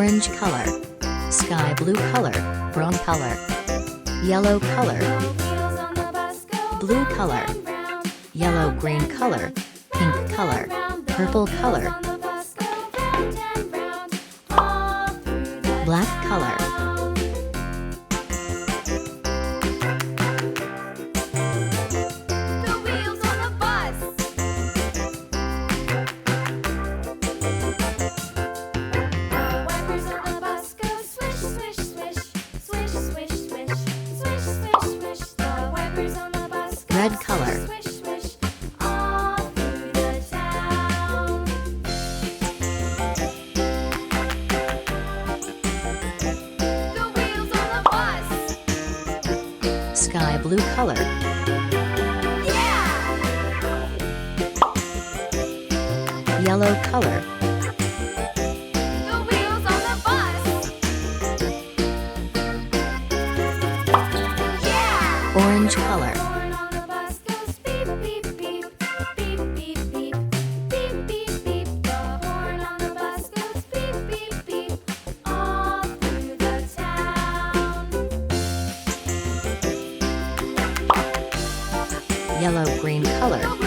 orange color, sky blue color, brown color, yellow color, blue color, yellow-green color, pink color, purple color, black color, red color, sky blue color, yellow color, orange color, yellow-green color,